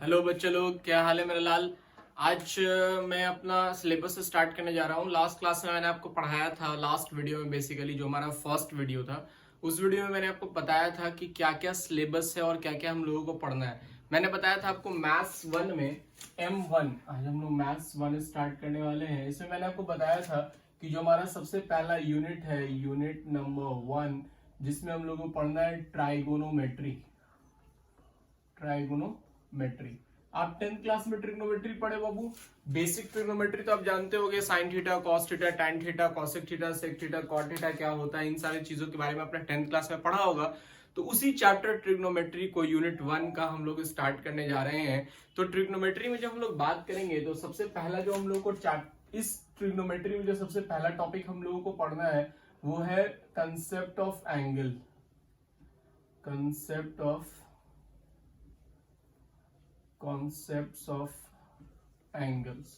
Hello बच्चे लोग, क्या हाल है मेरा लाल। आज मैं अपना सिलेबस स्टार्ट करने जा रहा हूँ। लास्ट क्लास में मैंने आपको पढ़ाया था, लास्ट वीडियो में बेसिकली जो हमारा फर्स्ट वीडियो था, उस वीडियो में मैंने आपको बताया था कि क्या क्या सिलेबस है और क्या क्या हम लोगों को पढ़ना है। मैंने बताया था आपको मैथ्स 1 में M1, आज हम लोग मैथ्स 1 स्टार्ट करने वाले हैं। इसमें मैंने आपको बताया था कि जो हमारा सबसे पहला यूनिट है, यूनिट नंबर 1, जिसमें हम लोगों को पढ़ना है ट्राइगोनोमेट्री। ट्राइगोनोमेट्री आप 10th क्लास में ट्रिग्नोमेट्री पढ़े बाबू। बेसिक ट्रिग्नोमेट्री तो आप जानते होंगे, sine theta, cos theta, tan theta, cosec theta, sec theta, cot theta क्या होता है, इन सारी चीजों के बारे में आपने 10th क्लास में पढ़ा होगा। तो उसी चैप्टर ट्रिग्नोमेट्री को यूनिट 1 का हम लोग स्टार्ट करने जा रहे हैं। तो ट्रिग्नोमेट्री में जब हम लोग बात करेंगे तो सबसे पहला जो हम लोग को इस ट्रिग्नोमेट्री में जो सबसे पहला टॉपिक हम लोगों को पढ़ना है वो है concept of angle. Concepts of angles,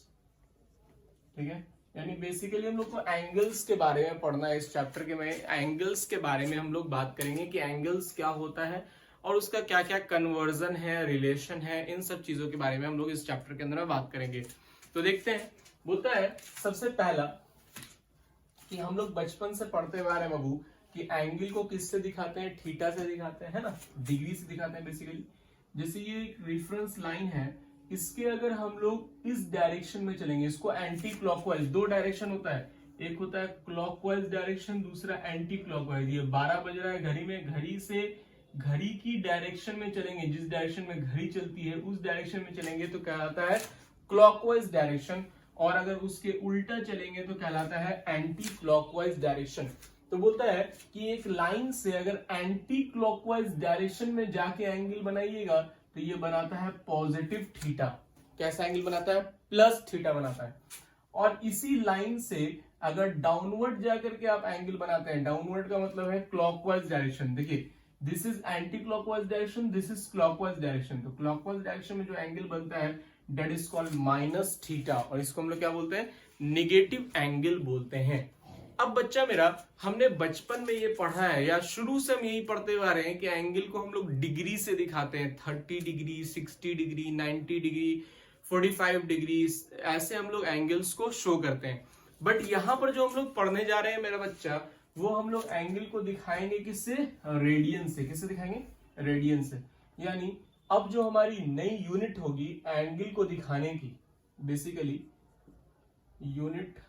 ठीक है। यानी बेसिकली हम लोग को एंगल्स के बारे में पढ़ना है। इस चैप्टर के में एंगल्स के बारे में हम लोग बात करेंगे कि एंगल्स क्या होता है और उसका क्या क्या कन्वर्जन है, रिलेशन है, इन सब चीजों के बारे में हम लोग इस चैप्टर के अंदर बात करेंगे। तो देखते हैं, बोलता है सबसे पहला कि हम लोग बचपन से पढ़ते हुए आ रहे हैं बाबू कि एंगल को किससे दिखाते हैं, थीटा से दिखाते हैं, है ना, डिग्री से दिखाते हैं बेसिकली। जैसे ये एक रेफरेंस लाइन है, इसके अगर हम लोग इस डायरेक्शन में चलेंगे, इसको एंटी क्लॉकवाइज, दो डायरेक्शन होता है, एक होता है क्लॉकवाइज डायरेक्शन, दूसरा एंटी क्लॉकवाइज। ये 12 बज रहा है घड़ी में, घड़ी से घड़ी की डायरेक्शन में चलेंगे, जिस डायरेक्शन में घड़ी चलती है उस डायरेक्शन में चलेंगे तो कहलाता है क्लॉकवाइज डायरेक्शन, और अगर उसके उल्टा चलेंगे तो कहलाता है एंटी क्लॉकवाइज डायरेक्शन। तो बोलता है कि एक लाइन से अगर एंटी क्लॉकवाइज डायरेक्शन में जाके एंगल बनाइएगा तो ये बनाता है पॉजिटिव थीटा। कैसा एंगल बनाता है? प्लस थीटा बनाता है। और इसी लाइन से अगर डाउनवर्ड जाकर के आप एंगल बनाते हैं, डाउनवर्ड का मतलब है क्लॉकवाइज डायरेक्शन। देखिए, this is anti clockwise direction, this is clockwise direction. तो क्लॉकवाइज डायरेक्शन में जो एंगल बनता है that is called minus theta, और इसको हम लोग क्या बोलते हैं? निगेटिव एंगल बोलते हैं। अब बच्चा मेरा, हमने बचपन में ये पढ़ा है या शुरू से हम यही पढ़ते हुए आ रहे हैं कि एंगल को हम लोग डिग्री से दिखाते हैं, 30 डिग्री, 60 डिग्री, 90 डिग्री, 45 डिग्री, ऐसे हम लोग एंगल्स को शो करते हैं। बट यहां पर जो हम लोग पढ़ने जा रहे हैं मेरा बच्चा, वो हम लोग एंगल को दिखाएंगे किससे? रेडियन से। किससे दिखाएंगे? रेडियन से। यानी अब जो हमारी नई यूनिट होगी एंगल को दिखाने की, basically unit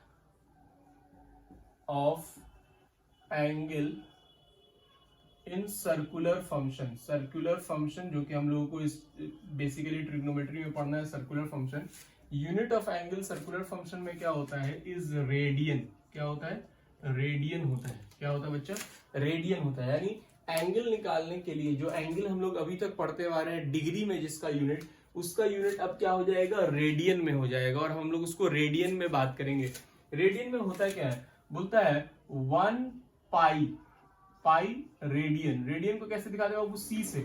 of angle in circular function. Circular function जो कि हम लोगों को इस बेसिकली ट्रिग्नोमेट्री में पढ़ना है, circular function. Unit of angle circular function में क्या होता है? Is radian. क्या होता है? रेडियन होता है। क्या होता है बच्चा? रेडियन होता है। यानी एंगल निकालने के लिए जो एंगल हम लोग अभी तक पढ़ते आ रहे हैं डिग्री में जिसका यूनिट, उसका यूनिट अब क्या हो जाएगा? रेडियन में हो जाएगा, और हम लोग उसको रेडियन में बात करेंगे। रेडियन में होता क्या है? बोलता है 1 पाई, पाई रेडियन। रेडियन को कैसे दिखाते हो? सी से।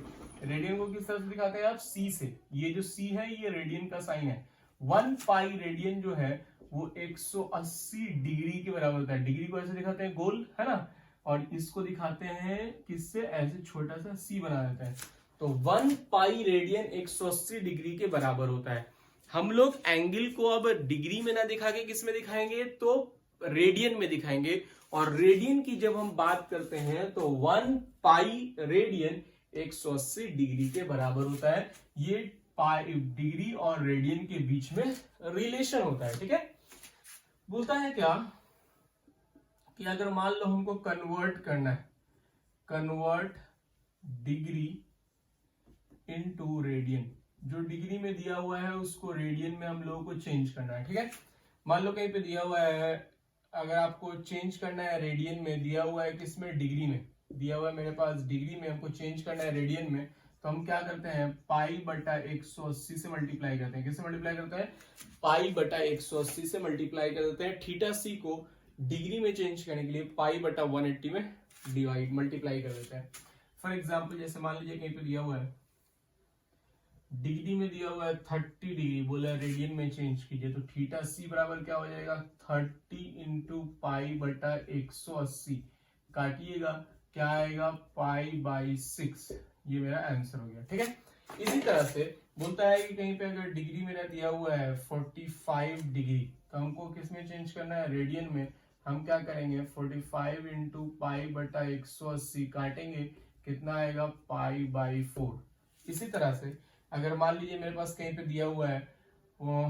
रेडियन को किस तरह से दिखाते हैं आप? सी से। ये जो सी है ये रेडियन का साइन है। 1 पाई रेडियन जो है वो 180 डिग्री के बराबर होता है। डिग्री को ऐसे दिखाते हैं गोल, है ना, और इसको दिखाते हैं किससे? ऐसे छोटा सा सी बना देते हैं। तो 1 पाई रेडियन 180 डिग्री के बराबर होता है। हम लोग एंगल को अब डिग्री में ना दिखा के किस में दिखाएंगे? तो रेडियन में दिखाएंगे। और रेडियन की जब हम बात करते हैं तो 1 पाई रेडियन 180 डिग्री के बराबर होता है। ये पाई डिग्री और रेडियन के बीच में रिलेशन होता है, ठीक है। बोलता है क्या कि अगर मान लो हमको कन्वर्ट करना है, कन्वर्ट डिग्री इनटू रेडियन, जो डिग्री में दिया हुआ है उसको रेडियन में हम लोगों को चेंज करना है, ठीक है। मान लो कहीं पे दिया हुआ है, अगर आपको चेंज करना है रेडियन में, दिया हुआ है किसमें? डिग्री में दिया हुआ है मेरे पास, डिग्री में हमको चेंज करना है रेडियन में, तो हम क्या करते हैं? पाई बटा 180 से मल्टीप्लाई करते हैं। किससे मल्टीप्लाई करते हैं? पाई बटा 180 से मल्टीप्लाई कर देते हैं। थीटा सी को डिग्री में चेंज करने के लिए पाई बटा 180 में डिवाइड मल्टीप्लाई कर देते हैं। फॉर एग्जाम्पल जैसे मान लीजिए कहीं पे दिया हुआ है डिग्री में दिया हुआ है 30 डिग्री, बोला रेडियन में चेंज कीजिए, तो थीटा सी बराबर क्या हो जाएगा? 30 इंटू पाई बटा 180, काटिएगा क्या आएगा? Pi by 6। ये मेरा आंसर हो गया, ठीक है। इसी तरह से बोलता है कि कहीं पे अगर डिग्री मेरा दिया हुआ है 45 डिग्री, तो हमको किस में चेंज करना है, रेडियन में। हम क्या करेंगे, 45 इंटू पाई बटा 180 काटेंगे, कितना आएगा, पाई बाई 4। इसी तरह से अगर मान लीजिए मेरे पास कहीं पे दिया हुआ है वो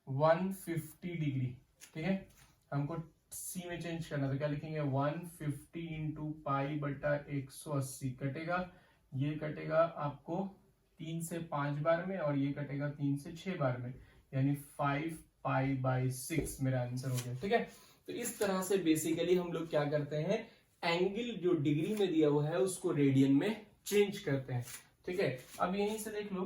150 डिग्री, ठीक है, हमको सी में चेंज करना, तो क्या लिखेंगे, 150 इंटू पाई बटा 180 कटेगा, ये कटेगा आपको 3 से 5 बार में, और ये कटेगा 3 से 6 बार में, यानी 5 पाई बाई 6 मेरा आंसर हो गया। ठीक है, तो इस तरह से बेसिकली हम लोग क्या करते हैं, एंगल जो डिग्री में दिया हुआ है उसको रेडियन में चेंज करते हैं। ठीक है, अब यहीं से देख लो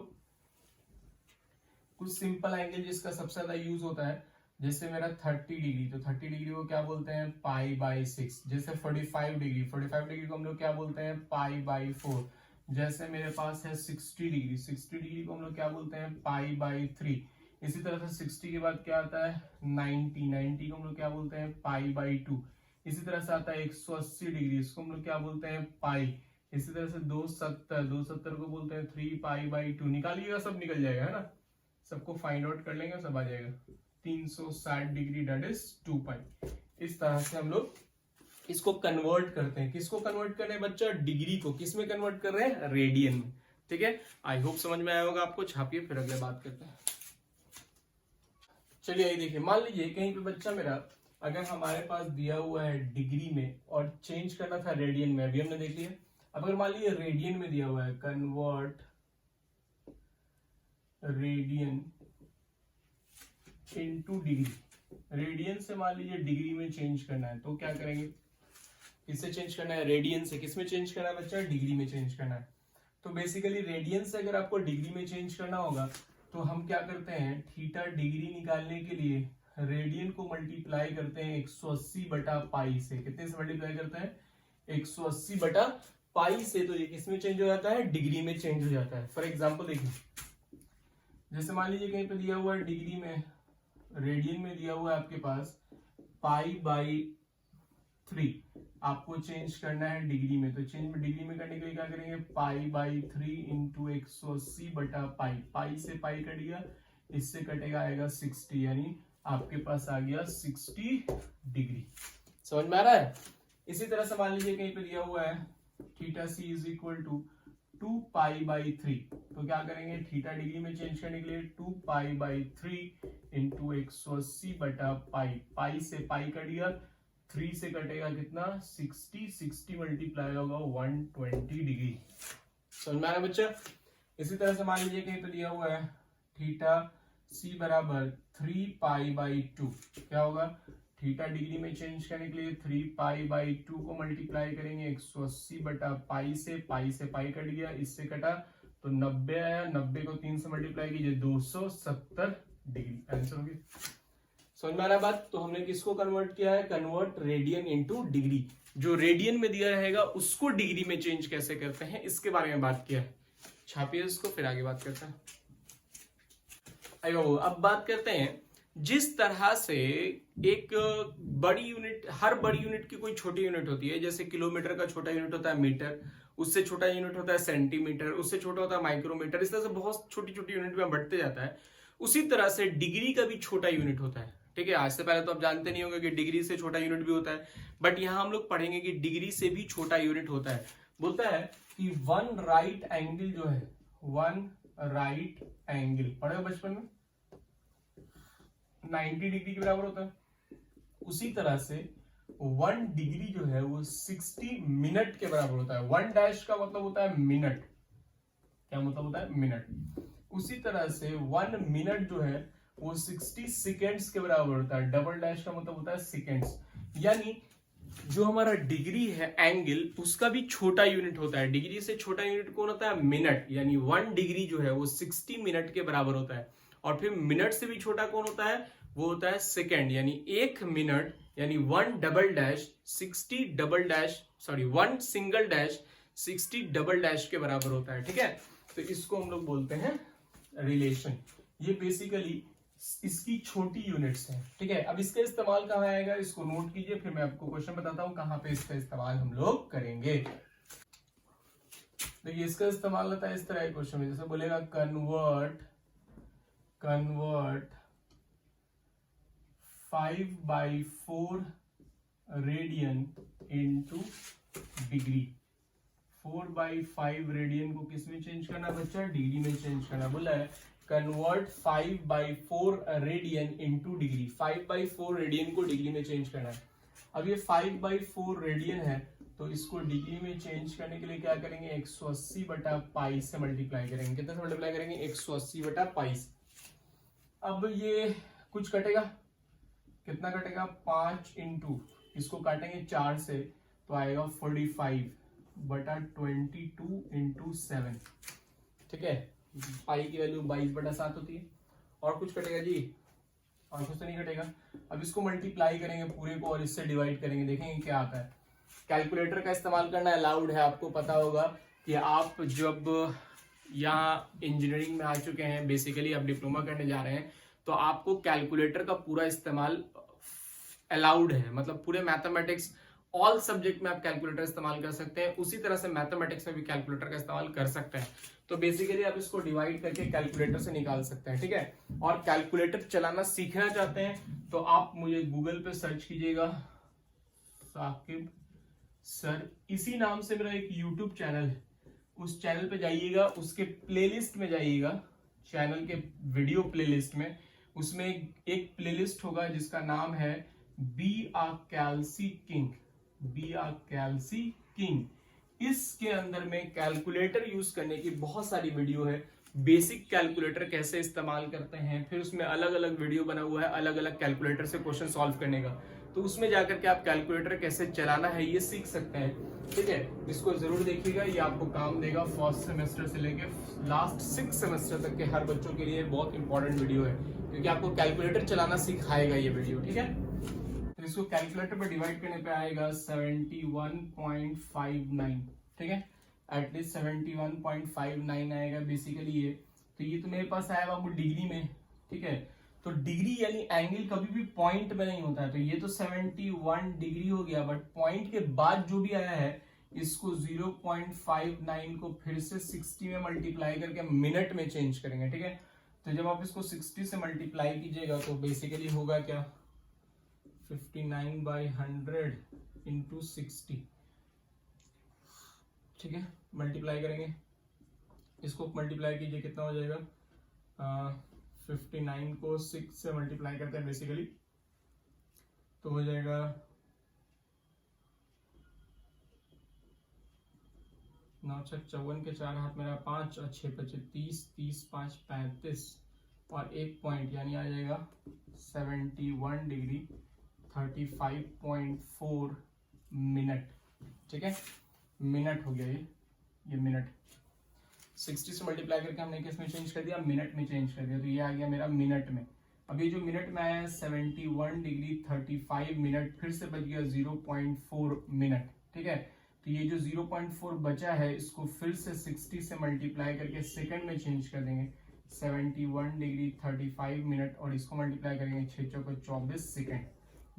कुछ सिंपल एंगल जिसका सबसे ज्यादा यूज होता है, जैसे मेरा 30 डिग्री, तो 30 डिग्री को क्या बोलते हैं, पाई बाई 6। जैसे 45 डिग्री, 45 डिग्री को हम लोग क्या बोलते हैं, पाई बाई 4। जैसे मेरे पास है 60 डिग्री, 60 डिग्री को हम लोग क्या बोलते हैं, पाई बाई 3। इसी तरह से 60 के बाद क्या आता है, 90, 90 को हम लोग क्या बोलते हैं, पाई बाई 2। इसी तरह से आता है 180 डिग्री, इसको हम लोग क्या बोलते हैं, पाई। इसी तरह से 270, 270 को बोलते हैं 3 पाई बाई 2। निकालिएगा, सब निकल जाएगा, है ना, सबको फाइंड आउट कर लेंगे, सब आ जाएगा। 360 डिग्री डेट इज 2 पाई। इस तरह से हम लोग इसको कन्वर्ट करते हैं। किसको कन्वर्ट कर रहे हैं बच्चा, डिग्री को किस में कन्वर्ट कर रहे हैं, रेडियन में। ठीक है, आई होप समझ में आया होगा आपको। छापिए, फिर अगले बात करते हैं। चलिए ये देखिए, मान लीजिए कहीं पे बच्चा मेरा अगर हमारे पास दिया हुआ है डिग्री में और चेंज करना था रेडियन में, अभी हमने देख लिया। अब अगर मान लीजिए रेडियन में दिया हुआ है, convert radian into degree, radian से मान लीजिए डिग्री में चेंज करना है, तो क्या करेंगे, किससे चेंज करना है, रेडियन से। किस में चेंज करना है बच्चा, डिग्री में चेंज करना है। तो बेसिकली रेडियन से अगर आपको डिग्री में चेंज करना होगा, तो हम क्या करते हैं, थीटा डिग्री निकालने के लिए रेडियन को मल्टीप्लाई करते हैं 180 बटा पाई से। कितने से मल्टीप्लाई करते हैं, 180 बटा पाई से। तो ये किस में चेंज हो जाता है, डिग्री में चेंज हो जाता है। फॉर एग्जाम्पल देखिए, जैसे मान लीजिए कहीं पे दिया हुआ है डिग्री में, रेडियन में दिया हुआ है आपके पास पाई बाई 3, आपको चेंज करना है डिग्री में। तो चेंज डिग्री में करने के लिए क्या करेंगे, पाई बाई 3 इंटू 180 बटा पाई। पाई से पाई कट गया, इससे कटेगा आएगा 60, यानी आपके पास आ गया 60 डिग्री। समझ में आ रहा है। इसी तरह से मान लीजिए कहीं पे दिया हुआ है theta C is equal to 2 pi by 3, तो क्या करेंगे, थीटा डिग्री में चेंज करने के लिए 2 पाई बाई 3 इंटू 180 बटा पाई। पाई से पाई कट गया, 3 से कटेगा कितना, 60, 60 मल्टीप्लाई होगा 120 डिग्री। समझ में आ रहा है बच्चा। इसी तरह से मान लीजिए कहीं पे दिया हुआ है थीटा सी बराबर 3 पाई बाई 2, क्या होगा, थीटा डिग्री में चेंज करने के लिए 3 पाई बाई 2 को मल्टीप्लाई करेंगे 180 बटा पाई से पाई कट गया, इससे कटा तो 90 आया, 90 को 3 से मल्टीप्लाई कीजिए 270 डिग्री, आंसर हो गया। समझ में आ रहा बात। तो हमने किसको कन्वर्ट किया है, कन्वर्ट रेडियन इनटू डिग्री। जो रेडियन में दिया रहेगा उसको डिग्री में चेंज कैसे करते हैं, इसके बारे में बात किया है। छापिए इसको, फिर आगे बात करते हैं। आइयो, अब बात करते हैं जिस तरह से एक बड़ी यूनिट, हर बड़ी यूनिट की कोई छोटी यूनिट होती है। जैसे किलोमीटर का छोटा यूनिट होता है मीटर, उससे छोटा यूनिट होता है सेंटीमीटर, उससे छोटा होता है माइक्रोमीटर। इस तरह से बहुत छोटी छोटी यूनिट में बढ़ते जाता है। उसी तरह से डिग्री का भी छोटा यूनिट होता है। ठीक है, आज से पहले तो आप जानते नहीं होंगे कि डिग्री से छोटा यूनिट भी होता है, बट यहां हम लोग पढ़ेंगे कि डिग्री से भी छोटा यूनिट होता है। बोलता है कि 1 राइट एंगल जो है, 1 राइट एंगल पढ़े हो बचपन में, 90 डिग्री के बराबर होता है। उसी तरह से 1 डिग्री जो है वो 60 मिनट के बराबर होता है। 1 डैश का मतलब होता है मिनट। क्या मतलब होता है, मिनट। उसी तरह से 1 मिनट जो है वो 60 सेकेंड्स के बराबर होता है। डबल डैश का मतलब होता है सेकेंड्स। यानी जो हमारा डिग्री है एंगल, उसका भी छोटा यूनिट होता है। डिग्री से छोटा यूनिट कौन होता है, मिनट। यानी 1 डिग्री जो है वो 60 मिनट के बराबर होता है। और फिर मिनट से भी छोटा कौन होता है, वो होता है सेकेंड। यानी 1 मिनट यानी 1 double dash 60 double dash, sorry 1 single dash 60 double dash के बराबर होता है। ठीक है, तो इसको हम लोग बोलते हैं रिलेशन। ये बेसिकली इसकी छोटी यूनिट्स हैं। ठीक है, अब इसका इस्तेमाल कहाँ आएगा, इसको नोट कीजिए, फिर मैं आपको क्वेश्चन बताता हूं कहां पे इसका इस्तेमाल हम लोग करेंगे। देखिए इसका इस्तेमाल होता है इस तरह के क्वेश्चन में, जैसे बोलेगा convert 5/4 radian into degree. 4/5 radian को किस में चेंज करना है बच्चा? डिग्री में चेंज करना। बोला है convert 5/4 radian into degree. 5/4 radian को डिग्री में चेंज करना है। अब ये 5/4 रेडियन है, तो इसको डिग्री में चेंज करने के लिए क्या करेंगे? 180/पाई से मल्टीप्लाई करेंगे। कितना से मल्टीप्लाई करेंगे? 180/पाई से। अब ये कुछ कटेगा, कितना कटेगा? 5 इंटू, इसको काटेंगे 4 से तो आएगा 45/22 इंटू 7। ठीक है, पाई की वैल्यू 22/7 होती है। और कुछ कटेगा जी? और कुछ तो नहीं कटेगा। अब इसको मल्टीप्लाई करेंगे पूरे को और इससे डिवाइड करेंगे, देखेंगे क्या आता है। कैलकुलेटर का इस्तेमाल करना अलाउड है। आपको पता होगा कि आप जब यहाँ इंजीनियरिंग में आ चुके हैं, बेसिकली आप डिप्लोमा करने जा रहे हैं, तो आपको कैलकुलेटर का पूरा इस्तेमाल अलाउड है। मतलब पूरे मैथमेटिक्स ऑल सब्जेक्ट में आप कैलकुलेटर इस्तेमाल कर सकते हैं। उसी तरह से मैथमेटिक्स में भी कैलकुलेटर का इस्तेमाल कर सकते हैं। तो बेसिकली आप इसको डिवाइड करके कैलकुलेटर से निकाल सकते हैं। ठीक है, और कैलकुलेटर चलाना सीखना चाहते हैं तो आप मुझे गूगल पे सर्च कीजिएगा, साकिब सर, इसी नाम से मेरा एक यूट्यूब चैनल है। उस चैनल पे जाइएगा, उसके प्लेलिस्ट में जाइएगा, चैनल के वीडियो प्लेलिस्ट में, उसमें एक प्लेलिस्ट होगा जिसका नाम है बी आ कैल्सी किंग। बी आ कैल्सी किंग। इसके अंदर में कैलकुलेटर यूज करने की बहुत सारी वीडियो है। बेसिक कैलकुलेटर कैसे इस्तेमाल करते हैं, फिर उसमें अलग अलग वीडियो बना हुआ है अलग अलग कैलकुलेटर से क्वेश्चन सॉल्व करने का। तो उसमें जाकर के आप कैलकुलेटर कैसे चलाना है ये सीख सकते हैं। ठीक है, इसको जरूर देखिएगा, ये आपको काम देगा। फर्स्ट सेमेस्टर से लेकर लास्ट 6 सेमेस्टर तक के हर बच्चों के लिए बहुत इंपॉर्टेंट वीडियो है, क्योंकि आपको कैलकुलेटर चलाना सिखाएगा ये वीडियो। ठीक है, तो इसको कैलकुलेटर पर डिवाइड करने पे आएगा 71.59। ठीक है, एटलीस्ट 71.59 आएगा बेसिकली ये। तो ये तो मेरे पास आया बाबू डिग्री में। ठीक है, तो डिग्री यानी एंगल कभी भी पॉइंट में नहीं होता है। तो ये तो 71 डिग्री हो गया, बट पॉइंट के बाद जो भी आया है इसको 0.59 को फिर से 60 में मल्टीप्लाई करके मिनट में चेंज करेंगे। ठीक है, तो जब आप इसको 60 से मल्टीप्लाई कीजिएगा तो बेसिकली होगा क्या? 59/100 इंटू 60। ठीक है, मल्टीप्लाई करेंगे, इसको मल्टीप्लाई कीजिए, कितना हो जाएगा? 59 को 6 से मल्टीप्लाई करते हैं बेसिकली, तो हो जाएगा 9 × 6 = 54 के 4 हाथ मेरा 5 और 6 × 5 = 30, 30 × 5 = 35 और 1 पॉइंट यानी आ जाएगा 71 डिग्री 35.4 मिनट। ठीक है, मिनट हो गया ये मिनट। 60 से मल्टीप्लाई करके हमने किस में चेंज कर दिया? मिनट में चेंज कर दिया। तो ये आ गया मेरा मिनट में। अब ये जो मिनट में आया है 71 डिग्री 35 मिनट, फिर से बच गया 0.4 मिनट। ठीक है, तो ये जो 0.4 बचा है इसको फिर से 60 से मल्टीप्लाई करके सेकंड में चेंज कर देंगे। 71 डिग्री 35 मिनट और इसको मल्टीप्लाई करेंगे 6 × 4 = 24 सेकंड।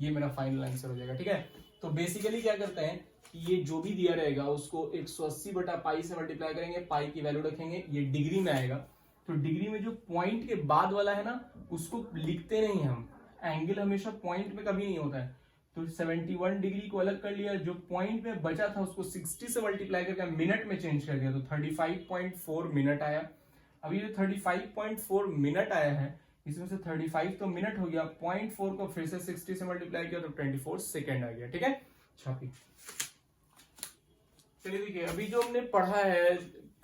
ये मेरा फाइनल आंसर हो जाएगा। ठीक है, तो बेसिकली क्या करते हैं कि ये जो भी दिया रहेगा उसको 180/पाई से मल्टीप्लाई करेंगे, पाई की वैल्यू रखेंगे, ये डिग्री में आएगा। तो डिग्री में जो पॉइंट के बाद वाला है ना उसको लिखते नहीं हम, एंगल हमेशा पॉइंट में कभी नहीं होता है। तो 71 डिग्री को अलग कर लिया, जो पॉइंट में बचा था उसको 60 से मल्टीप्लाई करके मिनट में चेंज कर दिया, तो 35.4 मिनट आया। अभी जो 35.4 मिनट आया है इसमें से 35 तो मिनट हो गया, 0.4 को फिर से 60 से मल्टीप्लाई किया तो 24 सेकेंड आ गया। ठीक है, छापी। चलिए देखिए, अभी जो हमने पढ़ा है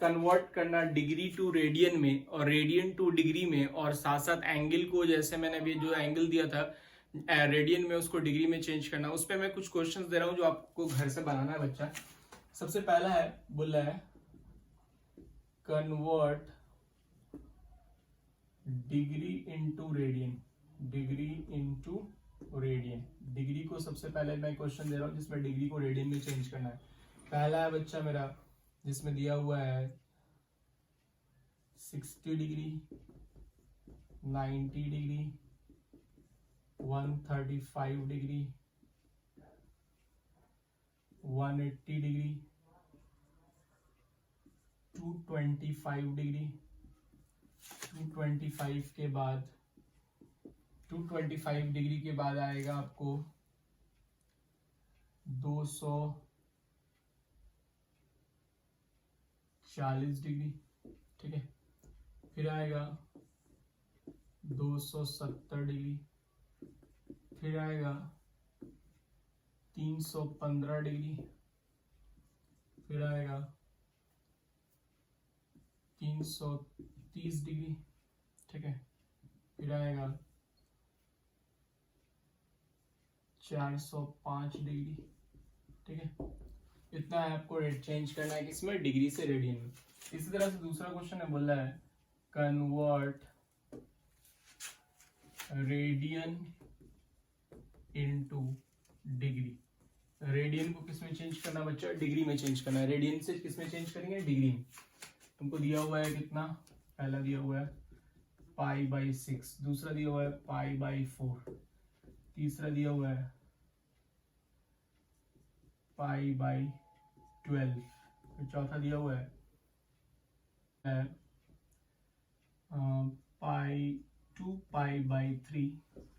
कन्वर्ट करना डिग्री टू रेडियन में और रेडियन टू डिग्री में, और साथ साथ एंगल को, जैसे मैंने अभी जो एंगल दिया था रेडियन में उसको डिग्री में चेंज करना, उस पर मैं कुछ क्वेश्चंस दे रहा हूं जो आपको घर से बनाना है बच्चा। सबसे पहला है, बोल रहा है convert degree into radian. Degree into radian, degree को सबसे पहले मैं क्वेश्चन दे रहा हूं जिसमें डिग्री को रेडियन में चेंज करना है। पहला है बच्चा मेरा जिसमें दिया हुआ है 60 degree, 90 degree, 135 degree, 180 degree, 225 degree, 225 के बाद 225 डिग्री के बाद आएगा आपको 240 डिग्री, ठीक है। फिर आएगा 270 डिग्री, फिर आएगा 315 डिग्री, फिर आएगा 330 डिग्री, ठीक है। फिर आएगा 405 डिग्री, ठीक है। इतना है आपको रेट चेंज करना है किसमें, डिग्री से रेडियन में। इसी तरह से दूसरा क्वेश्चन है, बोला है convert radian into degree. Radian को किसमें चेंज करना बच्चा, डिग्री में चेंज करना है। रेडियन से किसमें चेंज करेंगे, डिग्री में। तुमको दिया हुआ है कितना, पहला दिया हुआ है π/6, दूसरा दिया हुआ है π/4, तीसरा दिया हुआ है π/12, फिर चौथा दिया हुआ है π/2π/3,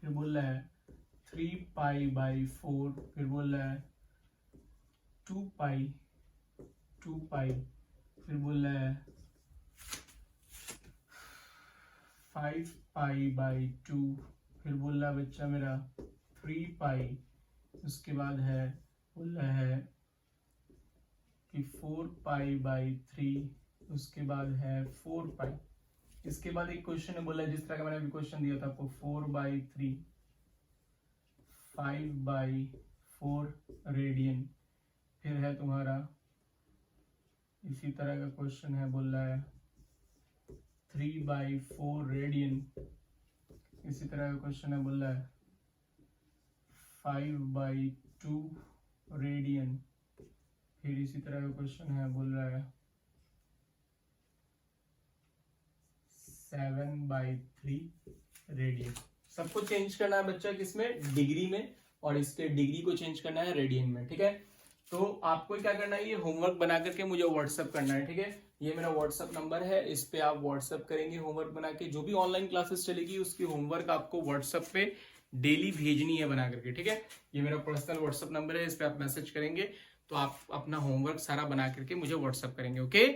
फिर बोल रहा है 3π/4, फिर बोल रहा है 2π, फिर बोल रहा है 5π/2, फिर बोल रहा है बच्चा मेरा 3π, उसके बाद है बोल रहा है कि 4π/3, उसके बाद है 4π। इसके बाद एक क्वेश्चन है, बोला जिस तरह का मैंने अभी क्वेश्चन दिया था आपको 4/3, 5/4 रेडियन। फिर है तुम्हारा इसी तरह का क्वेश्चन है, बोल रहा है 3/4 रेडियन। इसी तरह का क्वेश्चन है, बोल रहा है 5/2 रेडियन। फिर इसी तरह का क्वेश्चन है, बोल रहा है 7/3 रेडियन। सबको चेंज करना है बच्चा किसमें, डिग्री में, और इसके डिग्री को चेंज करना है रेडियन में, ठीक है। तो आपको क्या करना है, ये होमवर्क बना करके मुझे व्हाट्सअप करना है, ठीक है। ये मेरा व्हाट्सअप नंबर है, इस पे आप व्हाट्सअप करेंगे होमवर्क बना के। जो भी ऑनलाइन क्लासेस चलेगी उसकी होमवर्क आपको व्हाट्सअप पे डेली भेजनी है बना करके, ठीक है। ये मेरा पर्सनल व्हाट्सअप नंबर है, इस पे आप मैसेज करेंगे तो आप अपना होमवर्क सारा बना करके मुझे व्हाट्सअप करेंगे, ओके।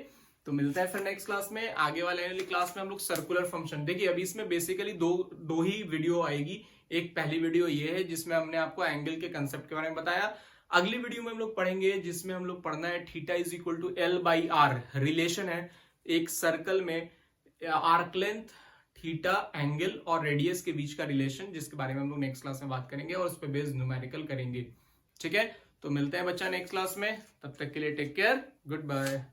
तो मिलता है फिर नेक्स्ट क्लास में। आगे वाले क्लास में हम लोग सर्कुलर फंक्शन, देखिए अभी इसमें बेसिकली दो ही वीडियो आएगी। एक पहली वीडियो ये है जिसमें हमने आपको एंगल के कंसेप्ट के बारे में बताया। अगली वीडियो में हम लोग पढ़ेंगे जिसमें हम लोग पढ़ना है theta is equal to L/R, relation है एक सर्कल में आर्क लेंथ, थीटा, एंगल और रेडियस के बीच का रिलेशन, जिसके बारे में हम लोग नेक्स्ट क्लास में बात करेंगे और उस पर बेस्ड न्यूमेरिकल करेंगे, ठीक है। तो मिलते हैं बच्चा नेक्स्ट क्लास में, तब तक के लिए टेक केयर, गुड बाय।